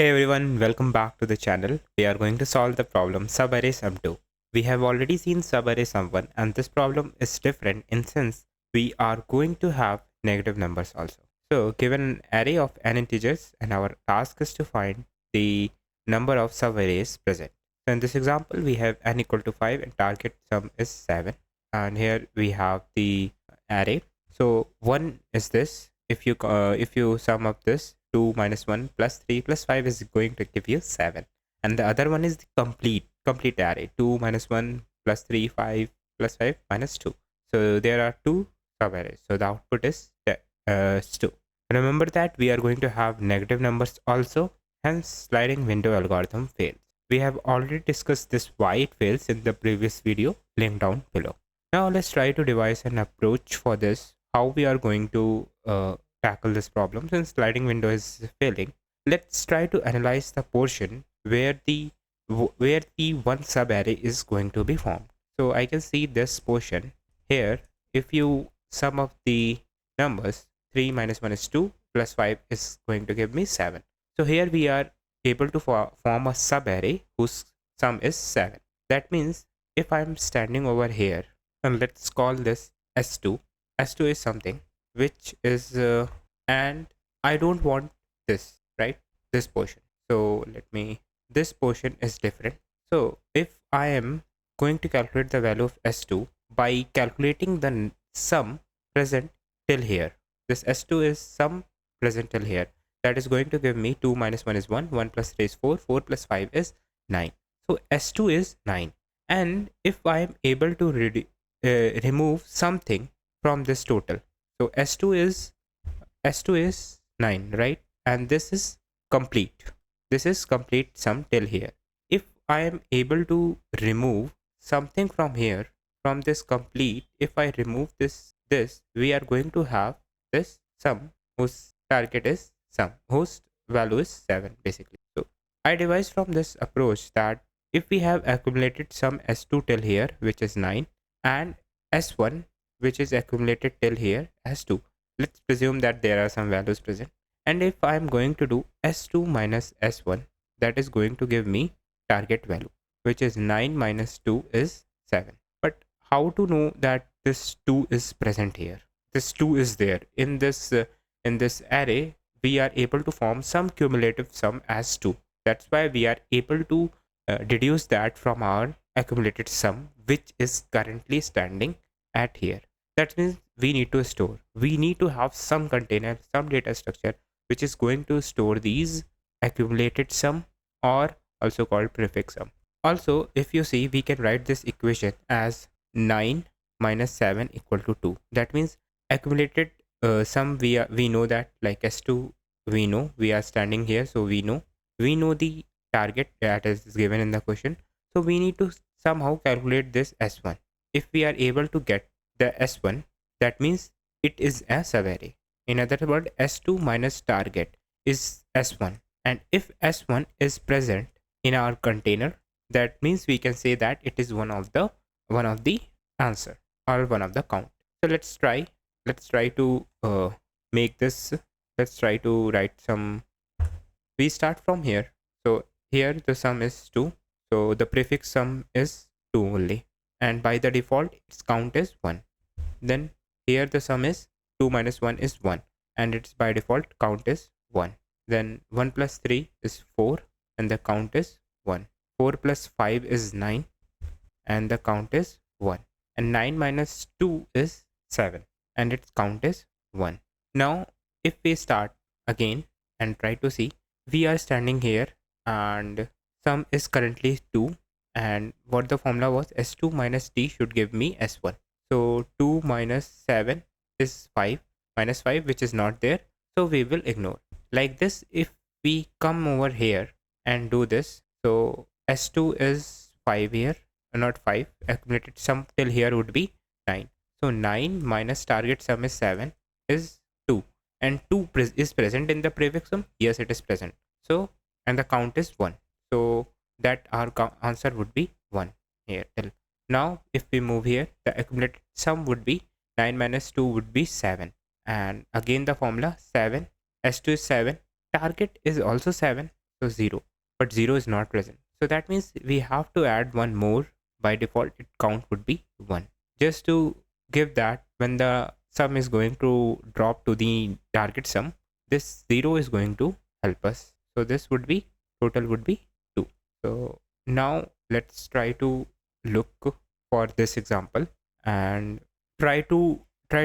Hey everyone, welcome back to the channel. We are going to solve the problem subarray sum 2. We have already seen subarray sum 1 and this problem is different in sense we are going to have negative numbers also. So given an array of n integers and our task is to find the number of subarrays present. So in this example we have n equal to 5 and target sum is 7 and here we have the array. So 1 is this. If you sum up this 2 minus 1 plus 3 plus 5 is going to give you 7, and the other one is the complete array 2 minus 1 plus 3 5 plus 5 minus 2. So there are two subarrays, so the output is 2. Remember that we are going to have negative numbers also, hence sliding window algorithm fails. We have already discussed this why it fails in the previous video, link down below. Now let's try to devise an approach for this, how we are going to tackle this problem since sliding window is failing. Let's try to analyze the portion where the one subarray is going to be formed. So I can see this portion here. If you sum up the numbers, 3 minus 1 is 2 plus 5 is going to give me 7. So here we are able to form a subarray whose sum is 7. That means if I'm standing over here, and let's call this S2. S2 is something which is and I don't want this, right? This portion. So this portion is different. So if I am going to calculate the value of S2 by calculating the sum present till here, this S2 is sum present till here, that is going to give me 2 minus 1 is 1, 1 plus 3 is 4, 4 plus 5 is 9. So S2 is 9. And if I am able to remove something from this total, so S2 is 9, right? And this is complete. This is complete sum till here. If I am able to remove something from here, from this complete, if I remove this, we are going to have this sum whose target is sum, whose value is 7 basically. So I devised from this approach that if we have accumulated sum S2 till here, which is 9, and S1 which is accumulated till here as 2. Let's presume that there are some values present. And if I am going to do S2 minus S1, that is going to give me target value, which is 9 minus 2 is 7. But how to know that this 2 is present here? This 2 is there. In this array, we are able to form some cumulative sum as 2. That's why we are able to deduce that from our accumulated sum, which is currently standing at here. That means we need to have some container, some data structure which is going to store these accumulated sum, or also called prefix sum. Also, if you see, we can write this equation as 9 minus 7 equal to 2. That means accumulated sum, we know that like S2, we know we are standing here, so we know the target that is given in the question. So we need to somehow calculate this S1. If we are able to get the S1, that means it is a subarray. In other words, S2 minus target is S1, and if S1 is present in our container, that means we can say that it is one of the answer or one of the count. So let's try to make this. Let's try to write some. We start from here. So here the sum is 2, so the prefix sum is 2 only, and by the default its count is 1. Then here the sum is 2 minus 1 is 1, and its by default count is 1. Then 1 plus 3 is 4, and the count is 1. 4 plus 5 is 9, and the count is 1. And 9 minus 2 is 7, and its count is 1. Now if we start again and try to see, we are standing here and sum is currently 2, and what the formula was, S2 minus D should give me S1. So 2 minus 7 is 5 minus 5, which is not there, so we will ignore. Like this, if we come over here and do this, so S2 is 5 here, not 5, accumulated sum till here would be 9. So 9 minus target sum is 7 is 2, and 2 is present in the prefix sum. Yes, it is present. So, and the count is 1. So that our answer would be 1 here till. Now if we move here, the accumulated sum would be 9 minus 2 would be 7, and again the formula 7, S2 is 7, target is also 7, so 0, but 0 is not present. So that means we have to add one more. By default, it count would be 1. Just to give that when the sum is going to drop to the target sum, this 0 is going to help us. So this would be, total would be 2. So now let's try to look for this example and try to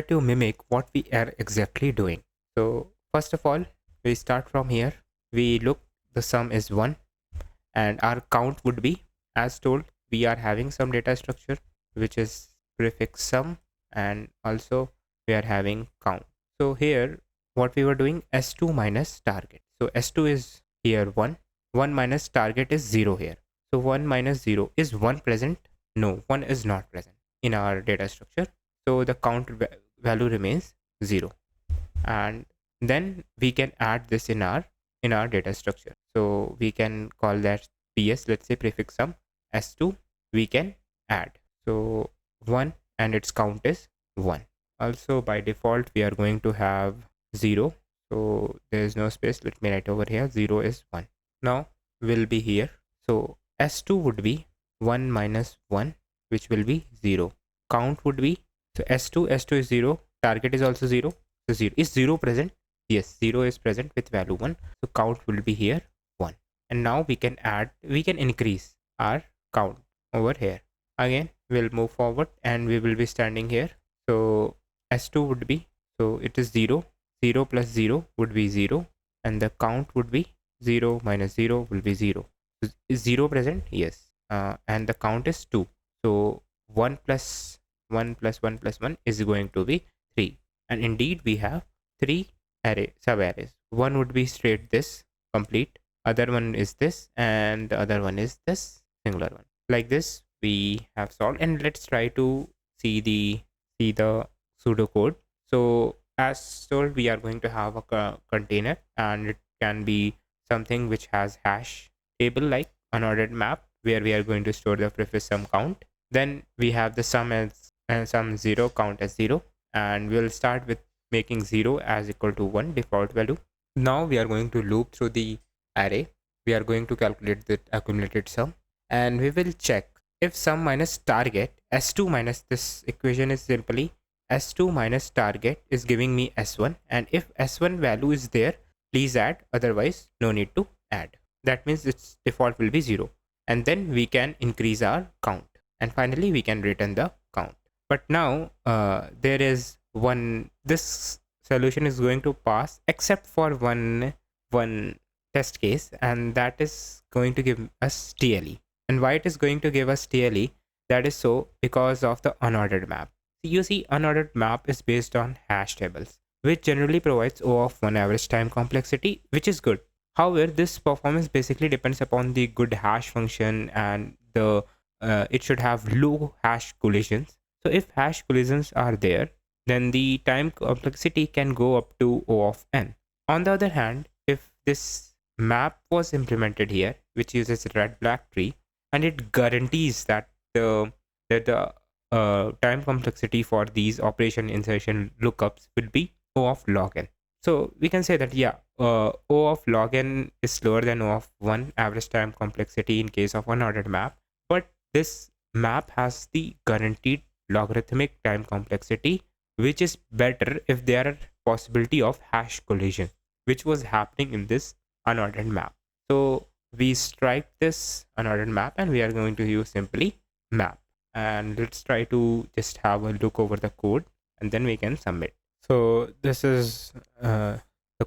mimic what we are exactly doing. So first of all, we start from here. We look, the sum is 1 and our count would be, as told, we are having some data structure which is prefix sum, and also we are having count. So here what we were doing, s2 minus target. So s2 is here 1 minus target is 0 here. So 1 minus 0, is 1 present? No, 1 is not present in our data structure. So the count value remains 0, and then we can add this in our data structure. So we can call that ps, let's say prefix sum, s2 we can add. So 1 and its count is 1. Also by default we are going to have 0, so there is no space. Let me write over here, 0 is 1. Now will be here. So s2 would be 1 minus 1, which will be 0. Count would be, so s2 is 0, target is also 0. So 0 is 0 present? Yes, 0 is present with value 1. So count will be here 1. And now we can add, we can increase our count over here. Again we'll move forward and we will be standing here. So s2 would be, so it is 0, 0 plus 0 would be 0, and the count would be 0 minus 0 will be 0. Is 0 present? Yes. And the count is 2. So 1 plus 1 plus 1 plus 1 is going to be 3. And indeed we have 3 sub arrays. One would be straight this complete, other one is this, and the other one is this singular one. Like this we have solved, and let's try to see the pseudocode. So as told, we are going to have a container, and it can be something which has hash table like unordered map, where we are going to store the prefix sum count. Then we have the sum as sum 0, count as 0, and we'll start with making 0 as equal to 1 default value. Now we are going to loop through the array. We are going to calculate the accumulated sum, and we will check if sum minus target, s2 minus, this equation is simply s2 minus target is giving me s1, and if s1 value is there, please add, otherwise no need to add. That means its default will be 0, and then we can increase our count, and finally we can return the count. But now there is one, this solution is going to pass except for one test case, and that is going to give us TLE. And why it is going to give us TLE? That is so because of the unordered map. You see, unordered map is based on hash tables, which generally provides O of 1 average time complexity, which is good. However, this performance basically depends upon the good hash function, and the it should have low hash collisions. So if hash collisions are there, then the time complexity can go up to O of n. On the other hand, if this map was implemented here, which uses red black tree, and it guarantees that the time complexity for these operation insertion lookups will be O of log n. So we can say that, yeah, O of log n is slower than O of 1 average time complexity in case of unordered map, but this map has the guaranteed logarithmic time complexity, which is better if there are possibility of hash collision, which was happening in this unordered map. So we strike this unordered map, and we are going to use simply map. And let's try to just have a look over the code, and then we can submit. So this is the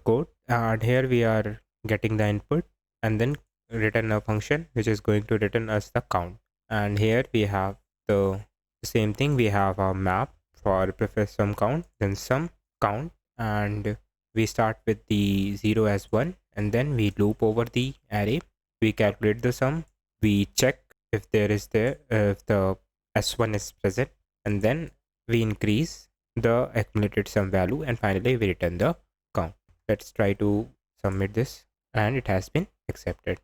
code, and here we are getting the input and then return a function which is going to return us the count. And here we have the same thing. We have our map for prefix sum count, then sum count, and we start with the 0 as 1, and then we loop over the array. We calculate the sum, we check if there is if the s1 is present, and then we increase the accumulated sum value, and finally we return the count. Let's try to submit this, and it has been accepted.